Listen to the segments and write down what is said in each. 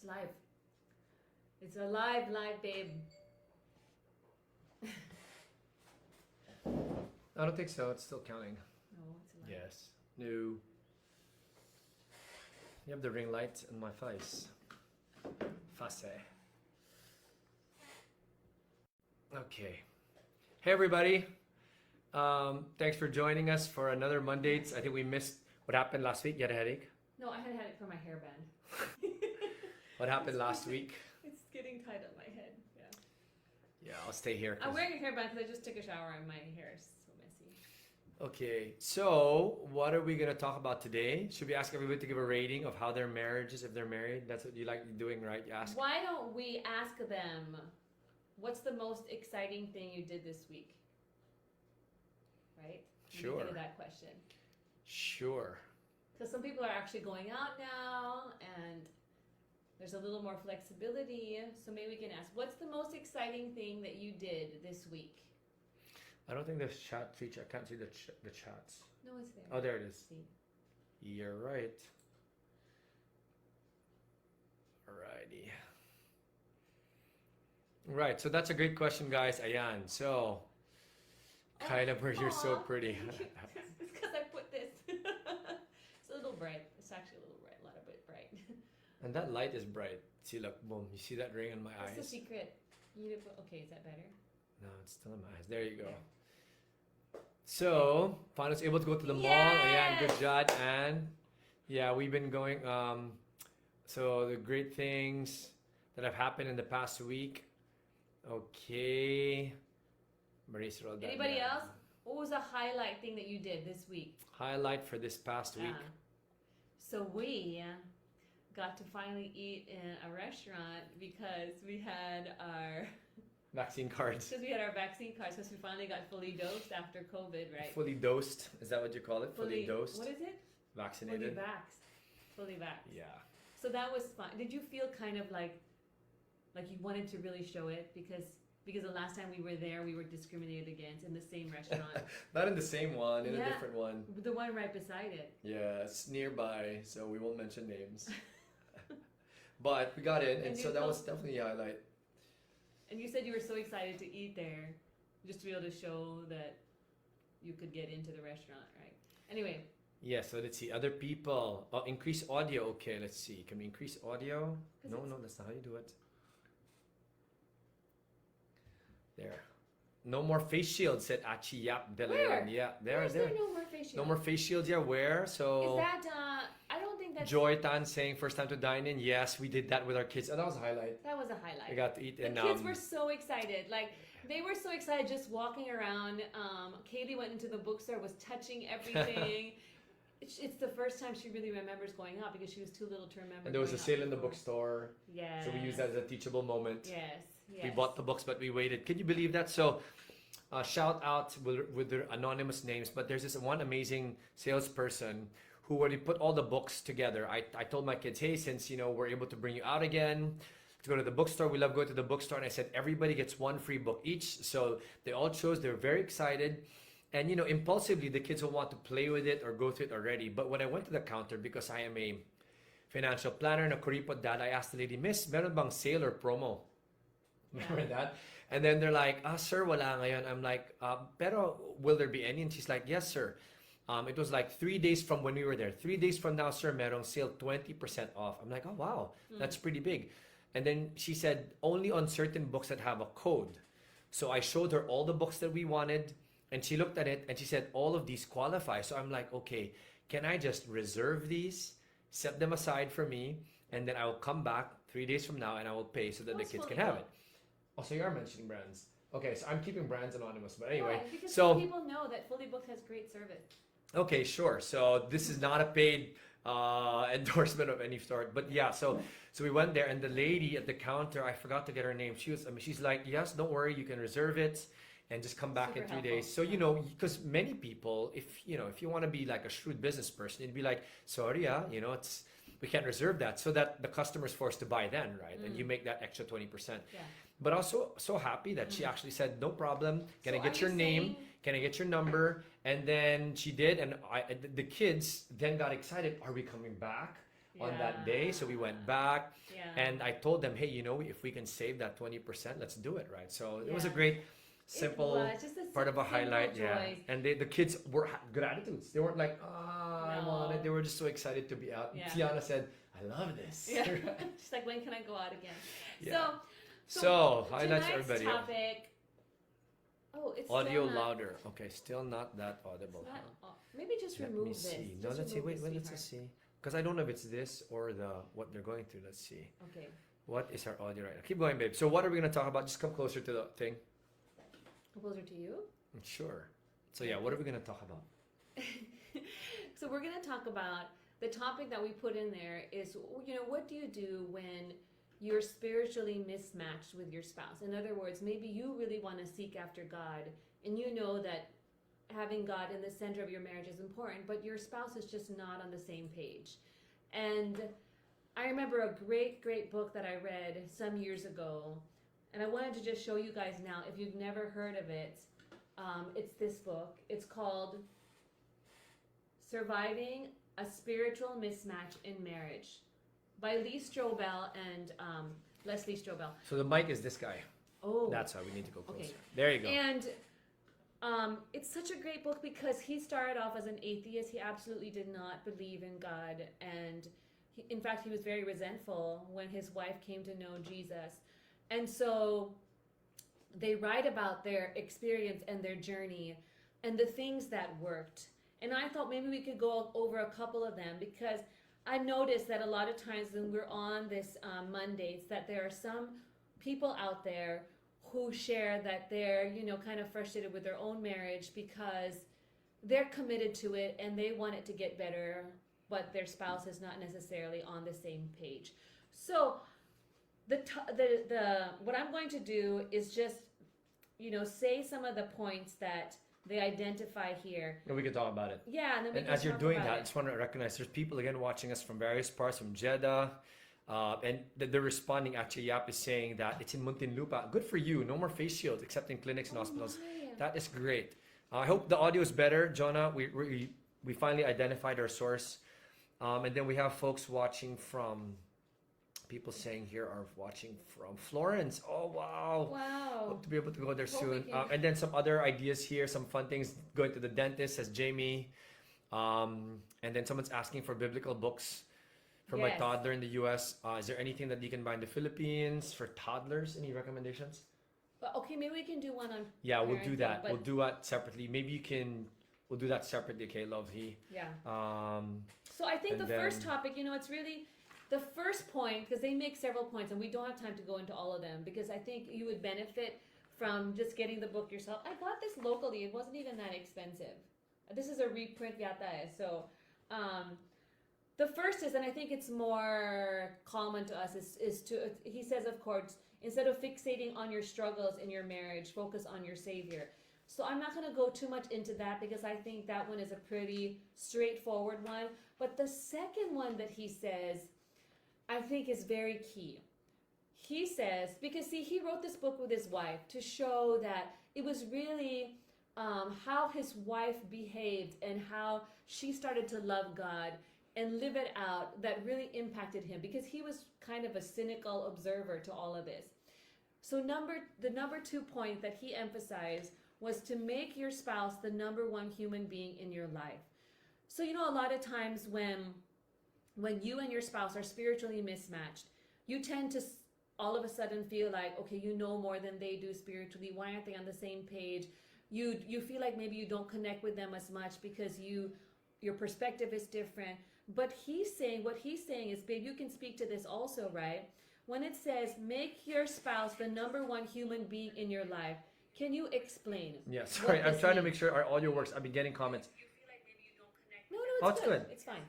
live. It's a live, babe. I don't think so. It's still counting. No, it's a live. Yes. No. You have the ring light in my face. Face. Okay. Hey everybody. Thanks for joining us for another Mondays. I think we missed what happened last week. You had a headache? No, I had it for my hairband. What happened last week? It's getting tied up my head. Yeah. Yeah, I'll stay here. I'm wearing a hairband because I just took a shower and my hair is so messy. Okay, so what are we going to talk about today? Should we ask everybody to give a rating of how their marriage is if they're married? That's what you like doing, right? You ask. Why don't we ask them, what's the most exciting thing you did this week? Right? Sure. Think of that question. Sure. Because some people are actually going out now and there's a little more flexibility. So maybe we can ask, what's the most exciting thing that you did this week? I don't think there's chat feature. I can't see the chats. No, it's there. Oh, there it is. See. You're right. Alrighty. Right, so that's a great question, guys. Ayan. So, Kyla, where you're so pretty. It's because I put this. It's a little bright. It's actually a little bright, a lot of bit bright. And that light is bright. See, look, boom. You see that ring in my What's the eyes? secret? You need to put, okay, is that better? No, it's still in my eyes. There you go. There. So, Fano's able to go to the mall. Ayan, good job. And yeah, we've been going. So the great things that have happened in the past week. Okay. Maurice wrote that Anybody down. else? What was a highlight thing that you did this week? Highlight for this past week. So we got to finally eat in a restaurant because we had our Vaccine cards. because we had our vaccine cards because we finally got fully dosed after COVID, right? Fully dosed. Is that what you call it? Fully dosed. What is it? Vaccinated. Fully vaxxed. Yeah. So that was fun. Did you feel kind of like you wanted to really show it because the last time we were there we were discriminated against in the same restaurant? Not in the same one, in a Yeah. different one. The one right beside it. Yeah, it's nearby, so we won't mention names. But we got in, and And so you that felt- was definitely a highlight. And you said you were so excited to eat there just to be able to show that you could get into the restaurant, right? Anyway, Yeah, so let's see. Other people. Oh, increase audio. Okay, let's see. Can we increase audio? 'Cause No, it's- no, that's not how you do it. There. No more face shields, said Achi Yap De Where? Leon. Yeah, there, where's there. there no more face shield? No more face shields, yeah. Where? Is So, that, I don't think that's... Joy Tan saying first time to dine in. Yes, we did that with our kids. Oh, that was a highlight. That was a highlight. We got to eat The in. kids were so excited. Like, they were so excited just walking around. Kaylee went into the bookstore, was touching everything. It's the first time she really remembers going out because she was too little to remember. And there was a going out sale in the before. bookstore. Yeah. So we used that as a teachable moment. Yes. We bought the books, but we waited. Can you believe that? So, shout out with their anonymous names, but there's this one amazing salesperson who, when we put all the books together, I told my kids, hey, since we're able to bring you out again to go to the bookstore, we love going to the bookstore, and I said everybody gets one free book each. So they all chose. They're very excited. And impulsively, the kids will want to play with it or go through it already. But when I went to the counter, because I am a financial planner and a kuripot dad, I asked the lady, Miss, meron bang sale or promo? Remember that? And then they're like, sir, wala ngayon. I'm like, pero will there be any? And she's like, yes, sir. It was like 3 days from when we were there. 3 days from now, sir, merong sale 20% off. I'm like, oh, wow, that's pretty big. And then she said, only on certain books that have a code. So I showed her all the books that we wanted. And she looked at it and she said, all of these qualify. So I'm like, okay, can I just reserve these, set them aside for me, and then I will come back 3 days from now and I will pay so that the kids can have it. Oh, so you are mentioning brands. Okay, so I'm keeping brands anonymous. But anyway, Yeah, because so people know that Fully Booked has great service. okay, sure. So this is not a paid endorsement of any sort, but yeah. So we went there, and the lady at the counter, I forgot to get her name. She's like, yes, don't worry, you can reserve it, and just come back Super in 3 helpful. days. So because many people, if you want to be like a shrewd business person, you'd be like, sorry, we can't reserve that, so that the customer's forced to buy then, right? And you make that extra 20%. Yeah. But also so happy that she actually said, no problem. Can So I get are your you name? saying- Can I get your number? And then she did, and the kids then got excited. Are we coming back? on that day. So we went back, and I told them, hey, if we can save that 20%, let's do it, right? So it was a great, simple just a part of a highlight. joy. Yeah, and the kids had good attitudes. They weren't like, I want it. They were just so excited to be out. Yeah. Tiana said, I love this. Yeah. She's like, when can I go out again? Yeah. So So highlights, tonight's everybody. topic. Oh, it's Audio still not, louder. Okay, still not that audible. it's not, Huh? maybe just Let remove me this. see. No, Just let's see. remove Wait, this, let's just see. Because I don't know if it's this or what they're going through. Let's see. sweetheart. Okay. What is our audio right now? Keep going, babe. So what are we going to talk about? Just come closer to the thing. Closer to you. Sure. So yeah, what are we going to talk about? So we're going to talk about the topic that we put in there is, what do you do when you're spiritually mismatched with your spouse? In other words, maybe you really want to seek after God, and you know that having God in the center of your marriage is important, but your spouse is just not on the same page. And I remember a great, great book that I read some years ago, and I wanted to just show you guys now, if you've never heard of it, it's this book. It's called Surviving a Spiritual Mismatch in Marriage by Lee Strobel and Leslie Strobel. So the mic is this guy. Oh. That's how we need to go closer. Okay. There you go. And it's such a great book because he started off as an atheist. He absolutely did not believe in God. And in fact, he was very resentful when his wife came to know Jesus. And so they write about their experience and their journey and the things that worked. And I thought maybe we could go over a couple of them because I noticed that a lot of times when we're on this Mondays that there are some people out there who share that they're, kind of frustrated with their own marriage because they're committed to it and they want it to get better, but their spouse is not necessarily on the same page. So the what I'm going to do is just, say some of the points that they identify here. And we can talk about it. Yeah, and then we And can as you're talk doing about that, I it. just want to recognize there's people again watching us from various parts, from Jeddah. And they're responding. Actually, Yap is saying that it's in Muntinlupa. Good for you. No more face shields except in clinics and hospitals. my. That is great. I hope the audio is better, Jonah. We finally identified our source. And then we have folks watching from, people saying here are watching from Florence. Oh, wow. Wow. Hope to be able to go there Hope soon. we can- And then some other ideas here, some fun things. Going to the dentist, says Jamie. And then someone's asking for biblical books for my Yes. toddler in the U.S. Is there anything that you can buy in the Philippines for toddlers? Any recommendations? But okay, maybe we can do one on. Yeah, we'll do parenting, that. but- We'll do that separately. Maybe we'll do that separately, okay, lovely. Yeah. Um, So I think And the first then- topic, it's really the first point, because they make several points, and we don't have time to go into all of them, because I think you would benefit from just getting the book yourself. I got this locally; it wasn't even that expensive. This is a reprint, yata hai. So, the first is, and I think it's more common to us, is to, he says, of course, instead of fixating on your struggles in your marriage, focus on your Savior. So I'm not going to go too much into that because I think that one is a pretty straightforward one. But the second one that he says, I think is very key. He says, because see, he wrote this book with his wife to show that it was really how his wife behaved and how she started to love God and live it out that really impacted him because he was kind of a cynical observer to all of this. So the number 2 point that he emphasized was to make your spouse the number one human being in your life. So a lot of times when you and your spouse are spiritually mismatched, you tend to all of a sudden feel like, okay, you know more than they do spiritually. Why aren't they on the same page? You feel like maybe you don't connect with them as much because your perspective is different. But what he's saying is, babe, you can speak to this also, right? When it says, make your spouse the number one human being in your life, can you explain? yeah, sorry, what I'm this trying to means? make sure our audio works. I've been getting comments. No, Oh, it's it's good. good. It's fine.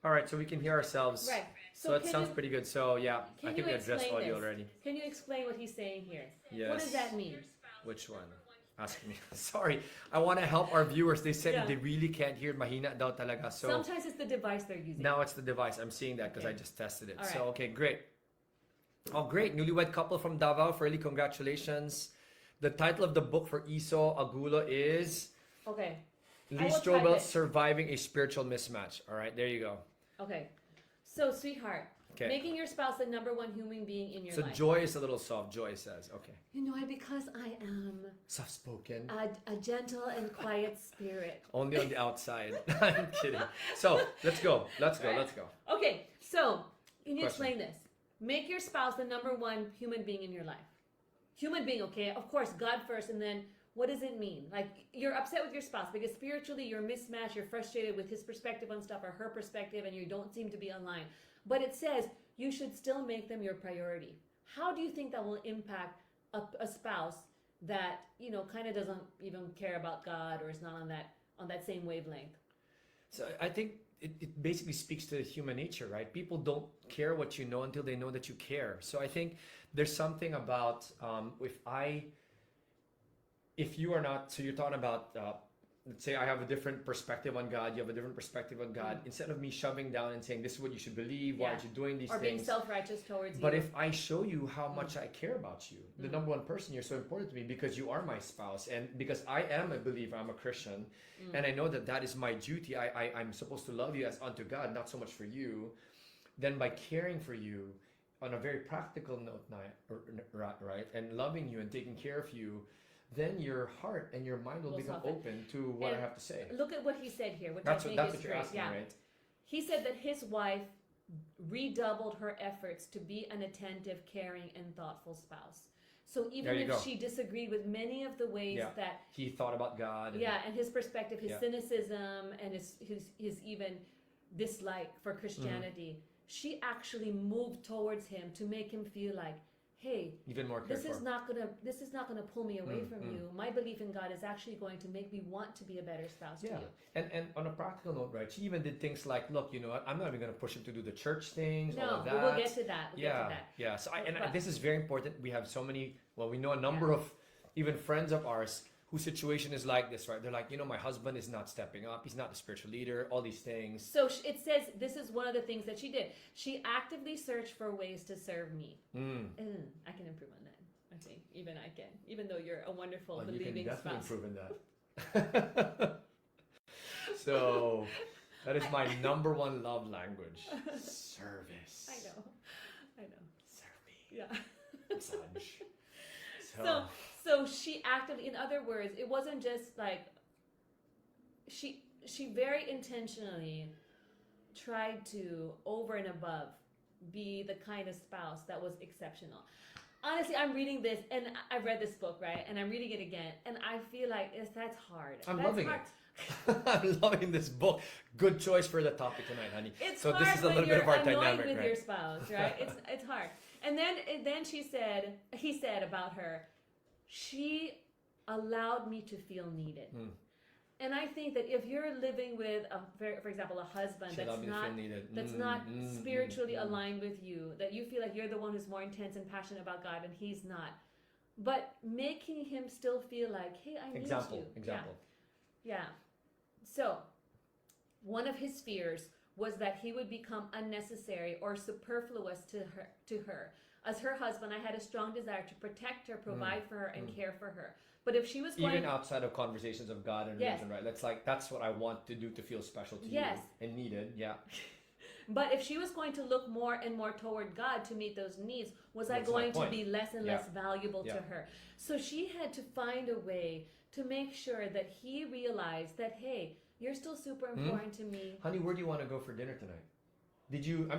All right, so we can hear ourselves. Right. So it can sounds you- pretty good. So yeah, Can I think you we addressed explain audio this? already. Can you explain what he's saying here? Yes. What does that mean? Which one? Ask me. Sorry, I want to help our viewers. They said Yeah. they really can't hear. Mahina daw talaga. So Sometimes it's the device they're using. now it's the device. I'm seeing that because Okay. I just tested it. All So right. okay, great. Oh, great. Newlywed couple from Davao. Fairly congratulations. The title of the book for Iso Agulo is Okay. Lee will type Strobel, it. Surviving a Spiritual Mismatch. All right, there you go. Okay. So, sweetheart, Okay. making your spouse the number one human being in your So life. Joy is a little soft. Joy says, okay. You know why? Because I am Soft spoken. a gentle and quiet spirit. Only on the outside. I'm kidding. So let's go. Let's go. Right. Let's go. Okay, so can you Question. explain this? Make your spouse the number one human being in your life. Human being, okay? Of course, God first, and then what does it mean? Like, you're upset with your spouse because spiritually you're mismatched, you're frustrated with his perspective on stuff or her perspective, and you don't seem to be aligned. But it says you should still make them your priority. How do you think that will impact a spouse that, you know, kind of doesn't even care about God or is not on that same wavelength? So I think it basically speaks to human nature, right? People don't care what you know until they know that you care. So I think there's something about if you are not, so you're talking about, let's say I have a different perspective on God, you have a different perspective on God. Instead of me shoving down and saying, this is what you should believe, why aren't you doing these or things? being self-righteous towards But you. if I show you how much I care about you, the number one person, you're so important to me because you are my spouse, and because I am a believer, I'm a Christian, and I know that that is my duty. I'm supposed to love you as unto God, not so much for you. Then by caring for you on a very practical note, right, and loving you and taking care of you, then your heart and your mind will become soften. open to what I have to say. Look at what he said here, which That's I think what is you're great. asking, right? He said that his wife redoubled her efforts to be an attentive, caring, and thoughtful spouse. So even if she disagreed with many of the ways that he thought about God, and his perspective, his cynicism, and his even dislike for Christianity, she actually moved towards him to make him feel like, hey, even more this is not gonna pull me away from you. My belief in God is actually going to make me want to be a better spouse to you. And on a practical note, right, she even did things like, look, you know what, I'm not even going to push him to do the church things, all of that. No, we'll get to that. Yeah. So this is very important. We have so many, well, we know a number of even friends of ours whose situation is like this, right? They're like, you know, my husband is not stepping up. He's not the spiritual leader, all these things. So it says this is one of the things that she did. She actively searched for ways to serve me. I can improve on that. I think even I can, even though you're a wonderful believing spouse. You can definitely improve in that. So that is my number one love language. Service. I know. Serve me. Yeah. Massage. So she actively, in other words, it wasn't just like she very intentionally tried to, over and above, be the kind of spouse that was exceptional. Honestly, I'm reading this, and I read this book, right? And I'm reading it again, and I feel like that's hard. I'm loving it. I'm loving this book. Good choice for the topic tonight, honey. It's so hard this is a little bit of our dynamic, with right? your spouse, right? It's hard. And then he said about her, she allowed me to feel needed. And I think that if you're living with, for example, a husband that's not spiritually aligned with you, that you feel like you're the one who's more intense and passionate about God and he's not, but making him still feel like, hey, I need you. Example. Yeah. So one of his fears was that he would become unnecessary or superfluous to her. As her husband, I had a strong desire to protect her, provide for her, and care for her. But if she was going, even outside of conversations of God and religion, right? That's what I want to do to feel special to you and needed. Yeah. But if she was going to look more and more toward God to meet those needs, was I going to be less and less valuable to her? So she had to find a way to make sure that he realized that, hey, you're still super important to me. Honey, where do you want to go for dinner tonight?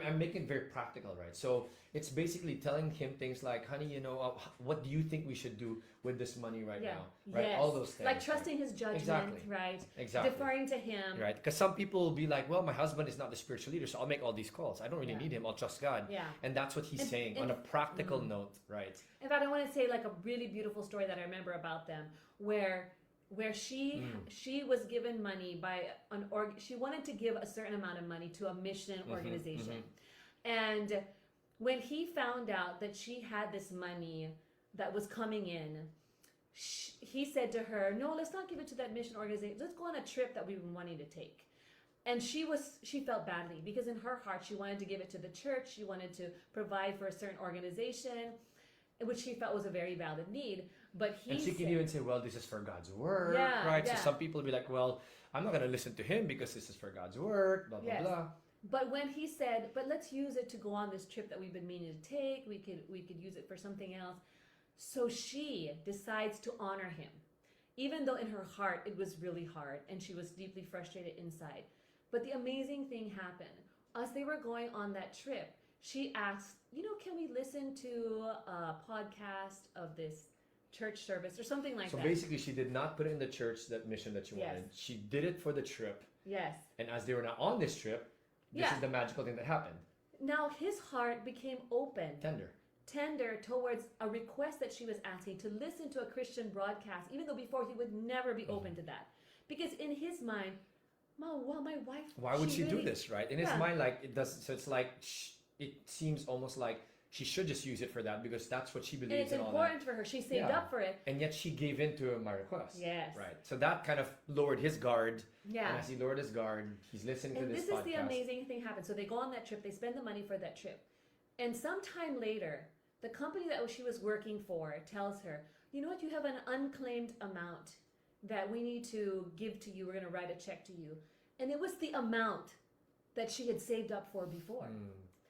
I'm making it very practical, right? So it's basically telling him things like, honey, you know, what do you think we should do with this money right now? Right? Yes. All those things. Like trusting his judgment, right? Exactly. Deferring to him. Right. Because some people will be like, well, my husband is not the spiritual leader, so I'll make all these calls. I don't really need him. I'll trust God. Yeah. And that's what he's saying on a practical note, right? In fact, I want to say like a really beautiful story that I remember about them where she was given money by she wanted to give a certain amount of money to a mission organization. And when he found out that she had this money that was coming in, he said to her, no, let's not give it to that mission organization. Let's go on a trip that we've been wanting to take. And she felt badly because in her heart, she wanted to give it to the church. She wanted to provide for a certain organization, which she felt was a very valid need. But she can even say, well, this is for God's work, right? So some people will be like, well, I'm not going to listen to him because this is for God's work, blah, blah, blah. But when he said, "But let's use it to go on this trip that we've been meaning to take. We could use it for something else." So she decides to honor him, even though in her heart it was really hard and she was deeply frustrated inside. But the amazing thing happened. As they were going on that trip, she asked, "Can we listen to a podcast of this church service or something like So that?" basically, she did not put it in the church, that mission that she Yes. wanted. She did it for the trip. Yes. And as they were not on this trip, this Yeah. is the magical thing that happened. Now his heart became open, Tender. towards a request that she was asking to listen to a Christian broadcast, even though before he would never be open to that. Because in his mind, well, my wife. Why would she do really- this, right? In his Yeah. mind, like, it does. So it's like, it seems almost like she should just use it for that because that's what she And believes it's in all that. important for her. She saved Yeah. up for it. And yet she gave in to my request. Yes. Right. So that kind of lowered his guard. Yeah. And as he lowered his guard, he's listening And to this this is the podcast. amazing thing happened. So they go on that trip, they spend the money for that trip. And sometime later, the company that she was working for tells her, "You know what, you have an unclaimed amount that we need to give to you. We're going to write a check to you." And it was the amount that she had saved up for before.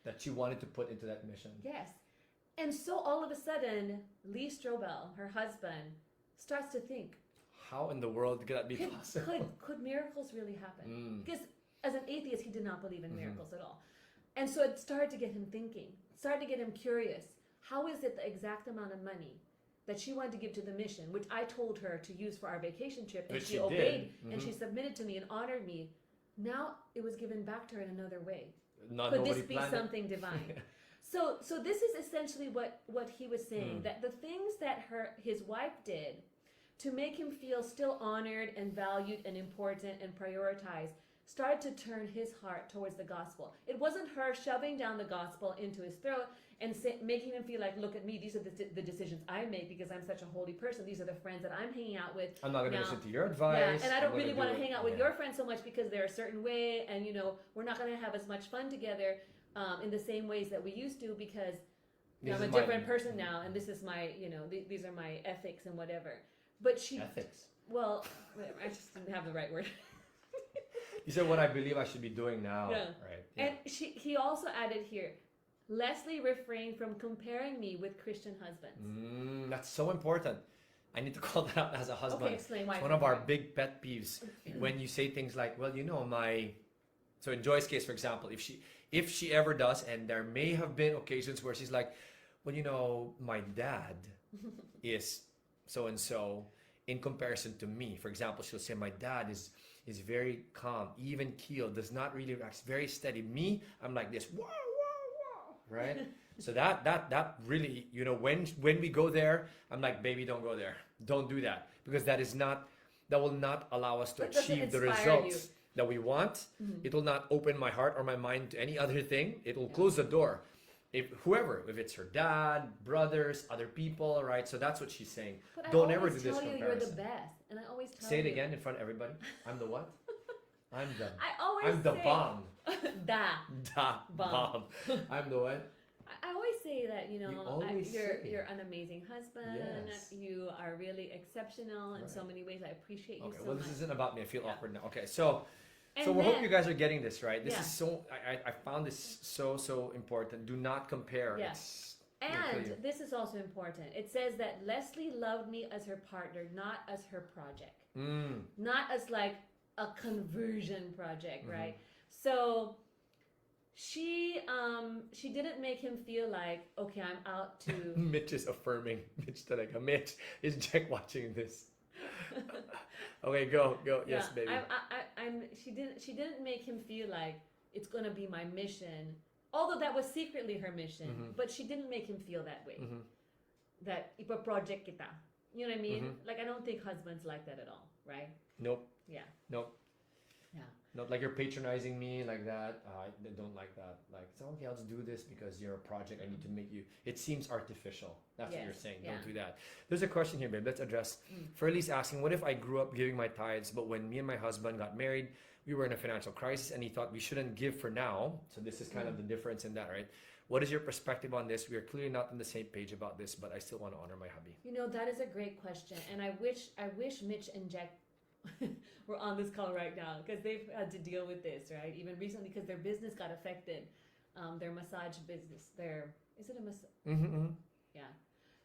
That she wanted to put into that mission. Yes. And so all of a sudden, Lee Strobel, her husband, starts to think, How in the world could that be possible? could miracles really happen? Mm. Because as an atheist, he did not believe in miracles at all. And so it started to get him thinking, started to get him curious. How is it the exact amount of money that she wanted to give to the mission, which I told her to use for our vacation trip, and Which she she obeyed did. and she submitted to me and honored me. Now it was given back to her in another way. Not Could nobody this be planned it. something divine? So this is essentially what he was saying, that the things that his wife did to make him feel still honored and valued and important and prioritized started to turn his heart towards the gospel. It wasn't her shoving down the gospel into his throat and making him feel like, "Look at me, these are the decisions I make because I'm such a holy person. These are the friends that I'm hanging out with. I'm not going to now." listen to your advice. Yeah, and I don't I'm really gonna want do to it. hang out with Yeah. your friends so much because they're a certain way, and we're not going to have as much fun together in the same ways that we used to because This I'm is a my- different person now, and this is my, these are my ethics and whatever. But she, Ethics. well, whatever, I just didn't have the right word. You said what I believe I should be doing now. Yeah. Right. Yeah. And he also added here, Leslie refrained from comparing me with Christian husbands. That's so important. I need to call that out as a husband. Okay, explain why. It's one of our big pet peeves when you say things like, "Well, So in Joy's case, for example, if she ever does, and there may have been occasions where she's like, "Well, my dad is so and so in comparison to me." For example, she'll say, "My dad is very calm, even keel, does not really react, very steady. Me, I'm like this, wow, right?" So that really, when we go there, I'm like, "Baby, don't go there. Don't do that, because that will not allow us to But does it achieve the inspire results that we want. It will not open my heart or my mind to any other thing. It will close the door. If it's her dad, brothers, other people, right? So that's what she's saying. But Don't I ever always do this tell you comparison. you're the best, and I always tell Say it you. again in front of everybody. I'm the what? I'm the I'm the bomb. Da. Da Bomb. bomb. I'm the what? I always say that always say. you're an amazing husband. Yes. You are really exceptional in Right. so many ways. I appreciate you Okay, so well, much. this isn't about me. I feel awkward now. Okay, so And we hope then- you guys are getting this, right? This Yeah. is so, I found this so important. Do not compare. Yeah. It's And clear. this is also important. It says that Leslie loved me as her partner, not as her project, not as like a conversion project, right? So she didn't make him feel like, okay, I'm out to. Mitch is affirming. Mitch, is Jack watching this? Okay, go. Yes, baby. She didn't make him feel like it's gonna be my mission, although that was secretly her mission. But she didn't make him feel that way. That ipa project kita. You know what I mean? Like I don't think husbands like that at all, right? Nope. Yeah. Nope. Yeah. Not like you're patronizing me like that. I don't like that. Like, it's okay, I'll just do this because you're a project. I need to make you. It seems artificial. That's what Yes, you're saying. yeah. Don't do that. There's a question here, babe. Let's address. Furley's asking, what if I grew up giving my tithes, but when me and my husband got married, we were in a financial crisis and he thought we shouldn't give for now. So this is kind of the difference in that, right? What is your perspective on this? We are clearly not on the same page about this, but I still want to honor my hubby. That is a great question, and I wish Mitch and Jack were on this call right now because they've had to deal with this, right? Even recently because their business got affected, their massage business. Is it a massage? Mm-hmm. Yeah.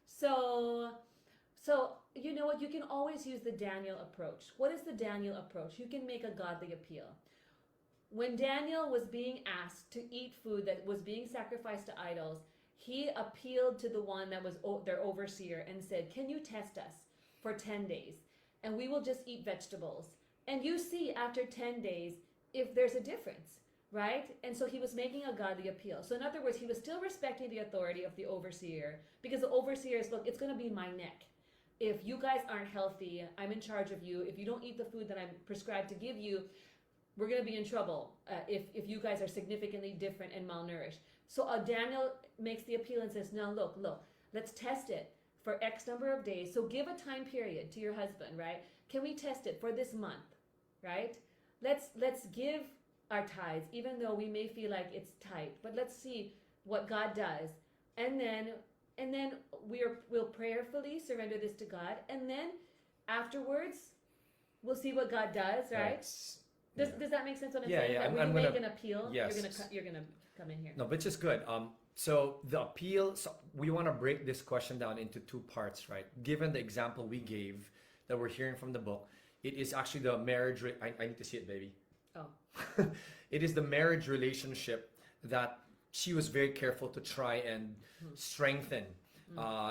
So you know what? You can always use the Daniel approach. What is the Daniel approach? You can make a godly appeal. When Daniel was being asked to eat food that was being sacrificed to idols, he appealed to the one that was their overseer and said, "Can you test us for 10 days? And we will just eat vegetables. And you see after 10 days if there's a difference." Right? And so he was making a godly appeal. So in other words, he was still respecting the authority of the overseer because the overseer is, look, it's going to be my neck. If you guys aren't healthy, I'm in charge of you. If you don't eat the food that I'm prescribed to give you, we're going to be in trouble if you guys are significantly different and malnourished. So Daniel makes the appeal and says, no, look, let's test it for X number of days. So give a time period to your husband, right? Can we test it for this month, right? Let's give our tithes, even though we may feel like it's tight, but let's see what God does. And then we'll prayerfully surrender this to God. And then afterwards, we'll see what God does, right? Does that make sense what I'm saying? Yeah, That when you make an appeal, yes. you're gonna come in here. No, which is good. So the appeal, so we want to break this question down into two parts, right? Given the example we gave that we're hearing from the book, it is actually the marriage. I need to see it, baby. Oh. It is the marriage relationship that she was very careful to try and strengthen.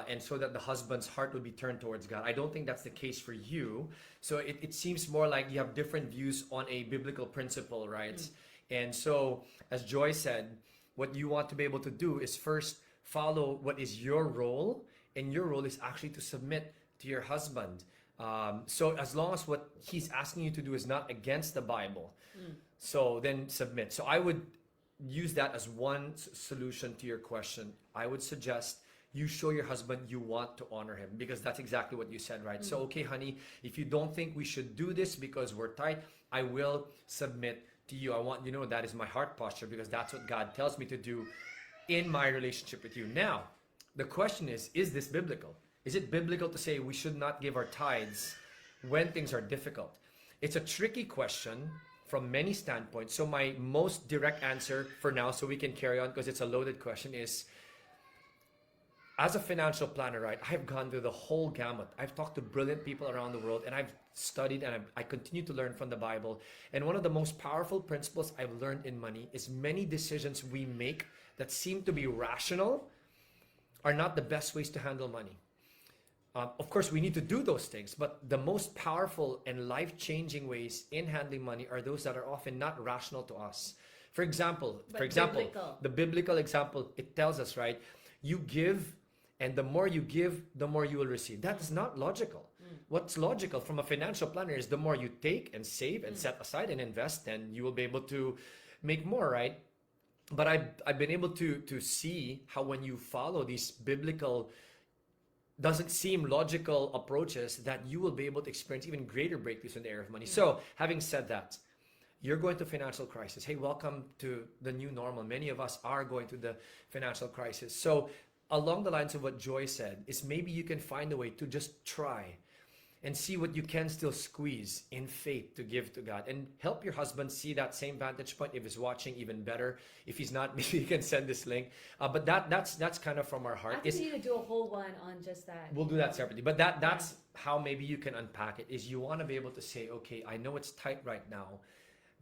And so that the husband's heart would be turned towards God. I don't think that's the case for you. So it seems more like you have different views on a biblical principle, right? And so, as Joy said, what you want to be able to do is first follow what is your role, and your role is actually to submit to your husband. So as long as what he's asking you to do is not against the Bible, so then submit. So I would use that as one solution to your question. I would suggest you show your husband you want to honor him, because that's exactly what you said, right? So, okay, honey, if you don't think we should do this because we're tight, I will submit to you. I want you to know that is my heart posture, because that's what God tells me to do in my relationship with you. Now, the question is this biblical? Is it biblical to say we should not give our tithes when things are difficult? It's a tricky question from many standpoints. So my most direct answer for now, so we can carry on because it's a loaded question, is as a financial planner, right, I've gone through the whole gamut. I've talked to brilliant people around the world, and I've studied, and I continue to learn from the Bible. And one of the most powerful principles I've learned in money is many decisions we make that seem to be rational are not the best ways to handle money. Of course, we need to do those things, but the most powerful and life-changing ways in handling money are those that are often not rational to us. For example, biblical. The biblical example, it tells us, right, you give, and the more you give, the more you will receive. That is not logical. What's logical from a financial planner is the more you take and save and set aside and invest, then you will be able to make more, right? But I've been able to see how when you follow these biblical, doesn't seem logical approaches, that you will be able to experience even greater breakthroughs in the area of money. So having said that, you're going to financial crisis. Hey, welcome to the new normal. Many of us are going through the financial crisis. So along the lines of what Joy said, is maybe you can find a way to just try and see what you can still squeeze in faith to give to God, and help your husband see that same vantage point. If he's watching, even better. If he's not, maybe you can send this link. But that's kind of from our heart. I think we need to do a whole one on just that. We'll do that separately. But that's how maybe you can unpack it, is you want to be able to say, okay, I know it's tight right now,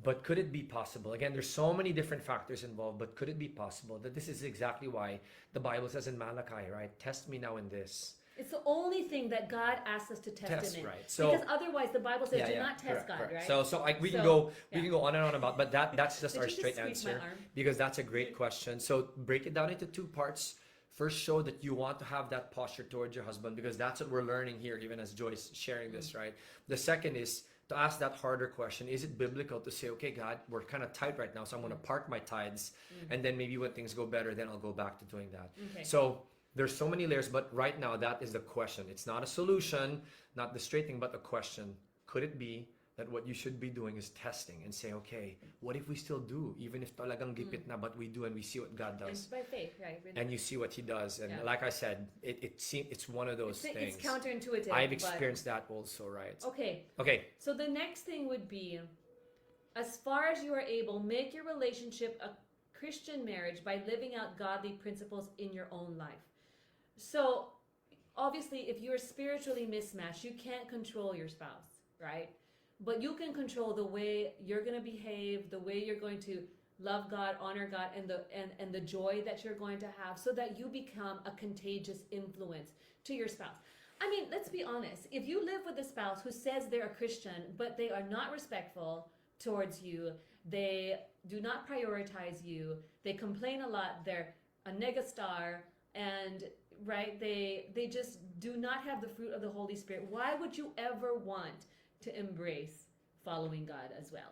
but could it be possible? Again, there's so many different factors involved, but could it be possible that this is exactly why the Bible says in Malachi, right? Test me now in this. It's the only thing that God asks us to test him in. Right. So, because otherwise the Bible says do not test God, correct. right? So we can go on and on about, but that's just Did our you straight squeeze my answer, arm? because that's a great question. So break it down into two parts. First, show that you want to have that posture towards your husband, because that's what we're learning here, even as Joy's sharing this, right? The second is to ask that harder question. Is it biblical to say, okay, God, we're kind of tight right now, so I'm going to park my tithes, and then maybe when things go better, then I'll go back to doing that. Okay. So there's so many layers, but right now that is the question. It's not a solution, not the straight thing, but a question. Could it be that what you should be doing is testing and say, okay, what if we still do? Even if talagang gipit na, but we do and we see what God does. It's by faith, right? Really. And you see what He does. And like I said, it's one of those things. It's counterintuitive. I've experienced that also, right? Okay. So the next thing would be, as far as you are able, make your relationship a Christian marriage by living out godly principles in your own life. So obviously, if you're spiritually mismatched, you can't control your spouse, right? But you can control the way you're going to behave, the way you're going to love God, honor God, and the joy that you're going to have, so that you become a contagious influence to your spouse. I mean, let's be honest. If you live with a spouse who says they're a Christian, but they are not respectful towards you, they do not prioritize you, they complain a lot, they're a negastar, and right, they just do not have the fruit of the Holy Spirit, why would you ever want to embrace following God as well?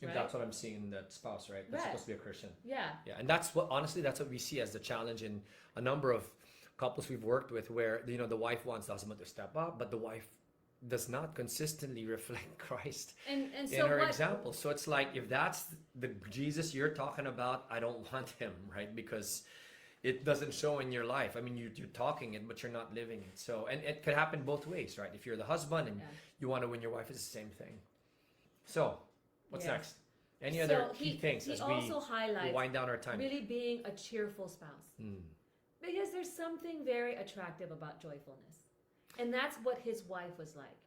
Right? That's what I'm seeing in that spouse, right? That's supposed to be a Christian. Yeah. And that's what, honestly, that's what we see as the challenge in a number of couples we've worked with, where the wife wants the husband to step up, but the wife does not consistently reflect Christ and in her example. So it's like, if that's the Jesus you're talking about, I don't want him, right? Because it doesn't show in your life. I mean, you're talking it, but you're not living it. So, and it could happen both ways, right? If you're the husband and you want to win your wife, it's the same thing. So, what's next? Any other key things as we wind down our time? Really being a cheerful spouse. Because there's something very attractive about joyfulness. And that's what his wife was like.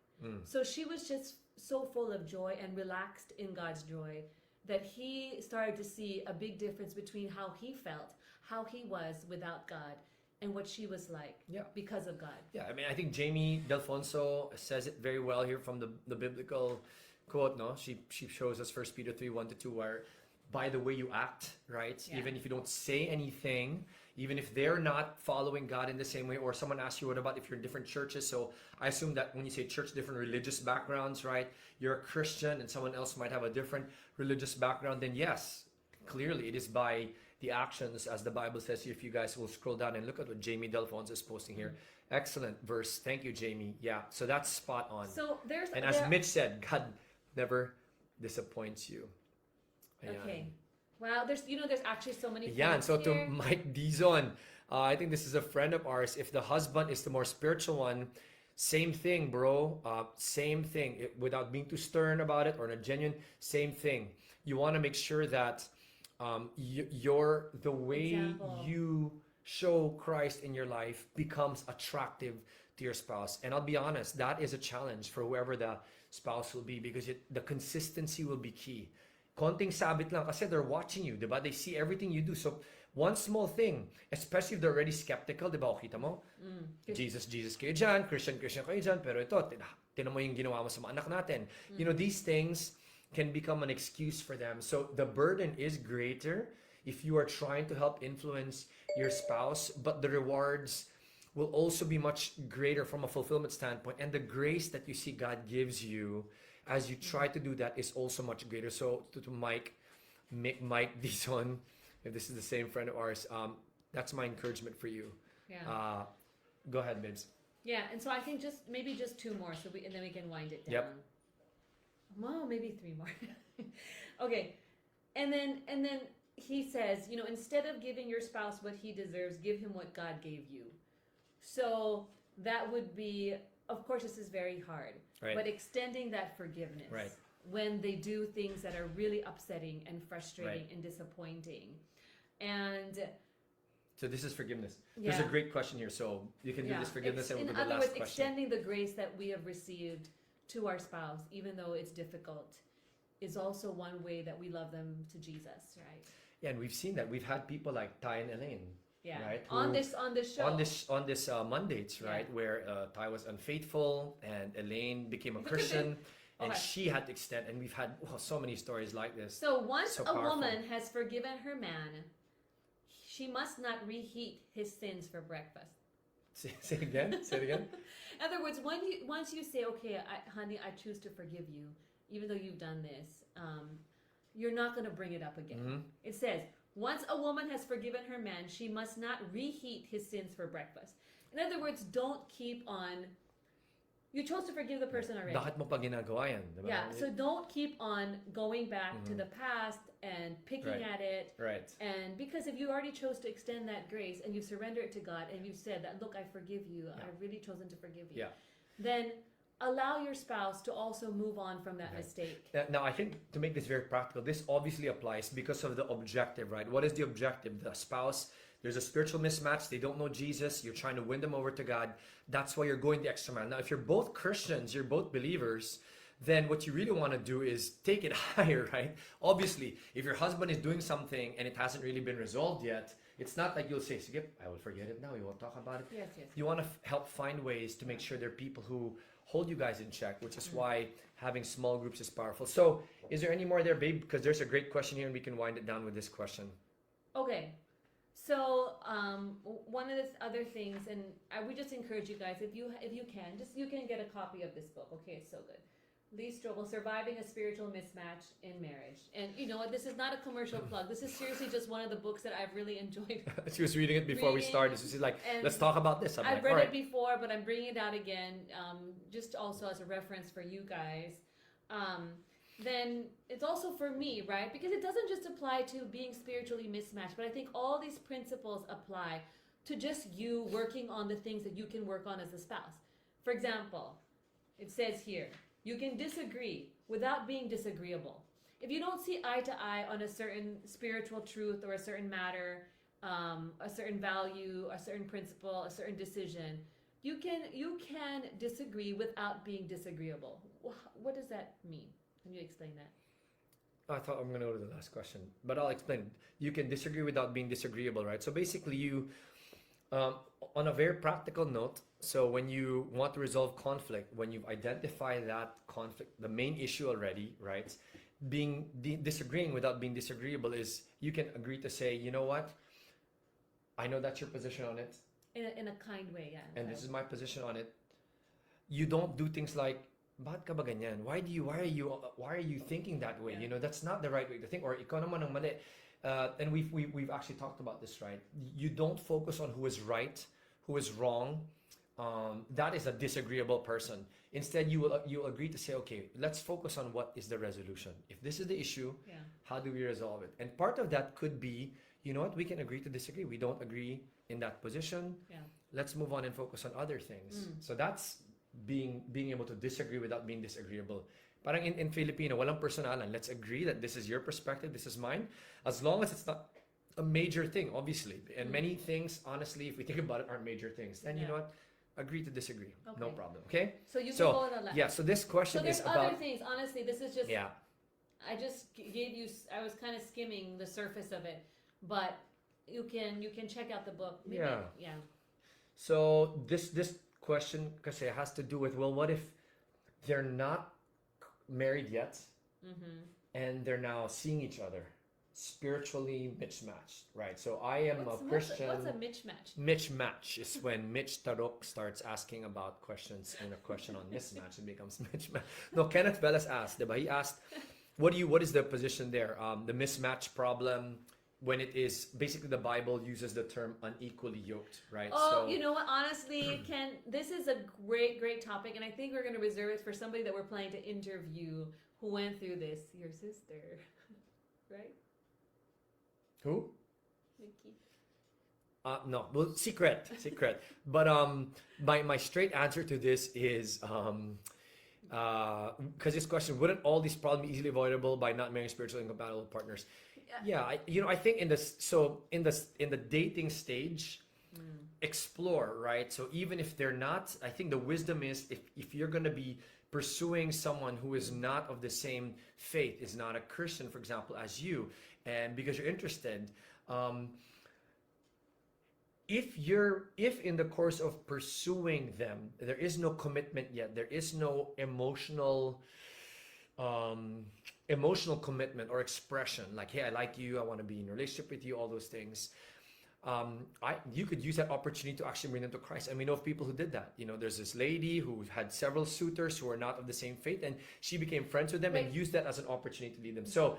So she was just so full of joy and relaxed in God's joy that he started to see a big difference between how he felt, how he was without God, and what she was like because of God. Yeah, I mean, I think Jamie Delfonso says it very well here from the biblical quote, no? She shows us 1 Peter 3:1-2, where by the way you act, right? Yeah. Even if you don't say anything, even if they're not following God in the same way, or someone asks you, what about if you're in different churches? So I assume that when you say church, different religious backgrounds, right? You're a Christian and someone else might have a different religious background, then yes, clearly it is by the actions, as the Bible says here. If you guys will scroll down and look at what Jamie Delfonso is posting here. Excellent verse. Thank you, Jamie. Yeah, so that's spot on. So as Mitch said, God never disappoints you. Okay. Wow, there's actually so many points and so here. To Mike Dizon, I think this is a friend of ours. If the husband is the more spiritual one, same thing, bro. Same thing. Without being too stern about it or not genuine, same thing. You want to make sure that the way you show Christ in your life becomes attractive to your spouse. And I'll be honest, that is a challenge for whoever the spouse will be, because the consistency will be key. Konting sabit lang kasi they're watching you, diba? They see everything you do. So one small thing, especially if they're already skeptical, diba? O kita mo, Jesus kayo dyan, Christian kayo dyan, pero ito, tinan mo yung ginawa mo sa mga anak natin. These things can become an excuse for them. So the burden is greater if you are trying to help influence your spouse, but the rewards will also be much greater from a fulfillment standpoint. And the grace that you see God gives you as you try to do that is also much greater. So to Mike Dizon, if this is the same friend of ours, that's my encouragement for you. Yeah. Go ahead, Bibs. Yeah, and so I think maybe just two more, and then we can wind it down. Yep. Well, maybe three more. Okay, and then he says, instead of giving your spouse what he deserves, give him what God gave you. So that would be, of course, this is very hard, right, but extending that forgiveness, right, when they do things that are really upsetting and frustrating, right, and disappointing. And so this is forgiveness. There's a great question here, so you can do this forgiveness, and we'll do the last question. In other words, extending the grace that we have received to our spouse, even though it's difficult, is also one way that we love them to Jesus, right? Yeah, and we've seen that. We've had people like Ty and Elaine, right? On this show. On this Mondays, right? Where Ty was unfaithful and Elaine became a Christian, and she had to extend. And we've had so many stories like this. So once a woman has forgiven her man, she must not reheat his sins for breakfast. Say it again. In other words, once you say, okay, honey, I choose to forgive you, even though you've done this, you're not going to bring it up again. Mm-hmm. It says, once a woman has forgiven her man, she must not reheat his sins for breakfast. In other words, don't keep on You chose to forgive the person already. Bakit mo pa ginagawa yan? Diba? Yeah, so don't keep on going back to the past and picking Right. at it. Right. And because if you already chose to extend that grace and you surrender it to God and you said that, look, I forgive you, Yeah. I've really chosen to forgive you, Yeah. then allow your spouse to also move on from that Okay. mistake. Now, I think to make this very practical, this obviously applies because of the objective, right? What is the objective? The spouse, there's a spiritual mismatch. They don't know Jesus. You're trying to win them over to God. That's why you're going the extra mile. Now, if you're both Christians, you're both believers, then what you really want to do is take it higher, right? Obviously, if your husband is doing something and it hasn't really been resolved yet, it's not like you'll say, Skip, I will forget it now. We won't talk about it. Yes, yes. You want to help find ways to make sure there are people who hold you guys in check, which is why having small groups is powerful. So, is there any more there, babe? Because there's a great question here, and we can wind it down with this question. Okay. So one of the other things, and I would just encourage you guys, if you can, just you can get a copy of this book. Okay, it's so good. Lee Strobel, Surviving a Spiritual Mismatch in Marriage. And you know what? This is not a commercial plug. This is seriously just one of the books that I've really enjoyed. She was reading it before we started. So she's like, And let's talk about this. I'm I've like, read all it right. before, but I'm bringing it out again, just also as a reference for you guys. Then it's also for me, right? Because it doesn't just apply to being spiritually mismatched, but I think all these principles apply to just you working on the things that you can work on as a spouse. For example, it says here, you can disagree without being disagreeable. If you don't see eye to eye on a certain spiritual truth or a certain matter, a certain value, a certain principle, a certain decision, you can disagree without being disagreeable. What does that mean? Can you explain that? I thought I'm going to go to the last question, but I'll explain. You can disagree without being disagreeable, right? So basically, you, on a very practical note, so when you want to resolve conflict, when you've identified that conflict, the main issue already, right? Disagreeing without being disagreeable is you can agree to say, you know what? I know that's your position on it, In a kind way, yeah. and this is my position on it. You don't do things like, bakit ka ba ganyan? Why are you thinking that way? Yeah. You know, that's not the right way to think. Or ikaw naman ang mali. And we've actually talked about this, right? You don't focus on who is right, who is wrong. That is a disagreeable person. Instead, you agree to say, okay, let's focus on what is the resolution. If this is the issue, Yeah. how do we resolve it? And part of that could be, you know what, we can agree to disagree. We don't agree in that position. Yeah. Let's move on and focus on other things. So that's being able to disagree without being disagreeable. Parang in Filipino, walang personalan. Let's agree that this is your perspective, this is mine. As long as it's not a major thing, obviously. And many things, honestly, if we think about it, aren't major things. Then you Yeah. know what? Agree to disagree. No Okay. problem. Okay? So you can So, go on a left. yeah, so this question So there's is other about... things. Honestly, this is just. Yeah. I just gave you. I was kind of skimming the surface of it, but you can check out the book. Maybe, Yeah. Yeah. So this question kasi has to do with, well, what if they're not married yet Mm-hmm. and they're now seeing each other spiritually mismatched, right? So I am a Christian. What's a mismatch? Mismatch is when Mitch Tarok starts asking about questions and a question on mismatch and becomes mismatch. No, Kenneth Velas asked, diba? He asked, what is the position there? The mismatch problem, when it is basically the Bible uses the term unequally yoked, right? Oh, you know what? Honestly, Ken, this is a great topic, and I think we're going to reserve it for somebody that we're planning to interview who went through this. Your sister, right? Who? Nikki. No, well, secret. But my straight answer to this is because this question, wouldn't all these problems be easily avoidable by not marrying spiritually incompatible partners? Yeah, I think in the dating stage, explore, right? So even if they're not, I think the wisdom is if you're gonna be pursuing someone who is not of the same faith, is not a Christian, for example, as you, and because you're interested, if in the course of pursuing them there is no commitment yet, there is no emotional commitment or expression, like, hey, I like you, I want to be in a relationship with you, all those things, you could use that opportunity to actually bring them to Christ. And we know of people who did that. You know, there's this lady who had several suitors who were not of the same faith, and she became friends with them and used that as an opportunity to lead them. So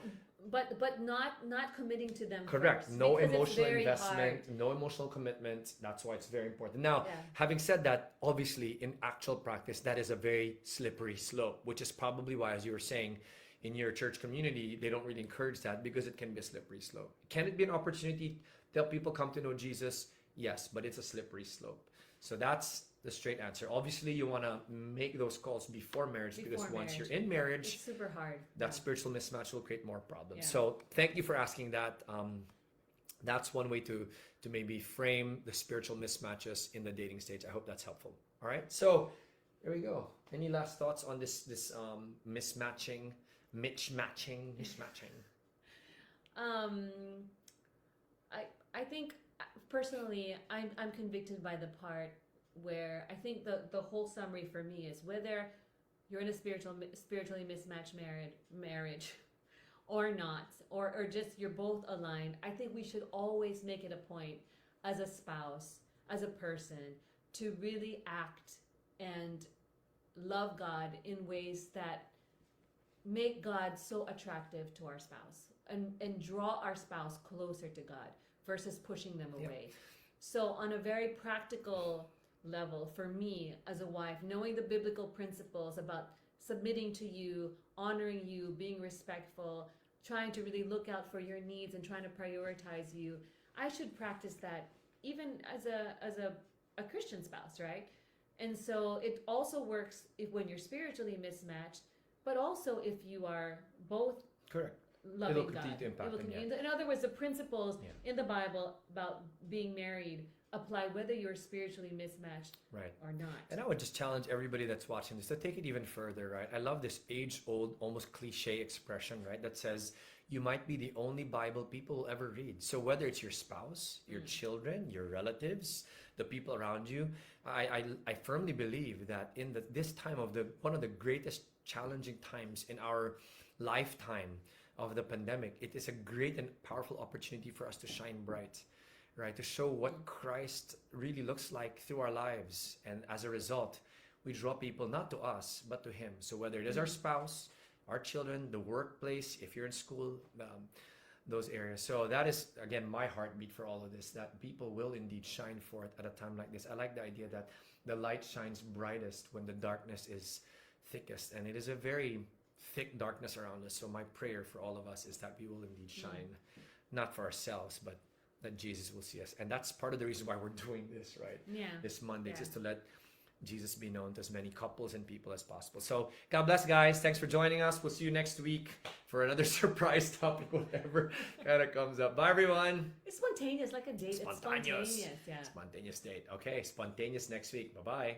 but not committing to them Correct. first, No because it's emotional very investment, hard. no emotional commitment. That's why it's very important. Now, Yeah. having said that, obviously in actual practice, that is a very slippery slope, which is probably why, as you were saying, in your church community, they don't really encourage that because it can be a slippery slope. Can it be an opportunity to help people come to know Jesus? Yes, but it's a slippery slope. So that's the straight answer. Obviously, you want to make those calls before marriage, because Before once marriage. you're in marriage, It's super hard. that Yeah. spiritual mismatch will create more problems. Yeah. So thank you for asking that. That's one way to maybe frame the spiritual mismatches in the dating stage. I hope that's helpful. All right. So there we go. Any last thoughts on this mismatching? Um, I think personally, I'm convicted by the part where I think the whole summary for me is whether you're in a spiritually mismatched marriage or not, or just you're both aligned. I think we should always make it a point as a spouse, as a person, to really act and love God in ways that make God so attractive to our spouse, and draw our spouse closer to God versus pushing them Yep. away. So, on a very practical level, for me as a wife, knowing the biblical principles about submitting to you, honoring you, being respectful, trying to really look out for your needs and trying to prioritize you, I should practice that even as a Christian spouse, right? And so it also works when you're spiritually mismatched, but also if you are both Correct. loving It'll God. continue to impact them, In other words, the principles Yeah. in the Bible about being married apply whether you're spiritually mismatched Right. or not. And I would just challenge everybody that's watching this to take it even further, right? I love this age-old, almost cliche expression, right? That says you might be the only Bible people will ever read. So whether it's your spouse, your children, your relatives, the people around you, I firmly believe that in this time of one of the greatest challenging times in our lifetime of the pandemic, it is a great and powerful opportunity for us to shine bright, right? To show what Christ really looks like through our lives. And as a result, we draw people not to us, but to Him. So whether it is our spouse, our children, the workplace, if you're in school, those areas. So that is, again, my heartbeat for all of this, that people will indeed shine forth at a time like this. I like the idea that the light shines brightest when the darkness is thickest. And it is a very thick darkness around us. So my prayer for all of us is that we will indeed shine, not for ourselves, but that Jesus will see us. And that's part of the reason why we're doing this, right? Yeah. This Monday, Yeah. just to let Jesus be known to as many couples and people as possible. So God bless, guys. Thanks for joining us. We'll see you next week for another surprise topic, whatever kind of comes up. Bye, everyone. It's spontaneous, like a date. Spontaneous. It's spontaneous, yeah. Spontaneous date. Okay, spontaneous next week. Bye-bye.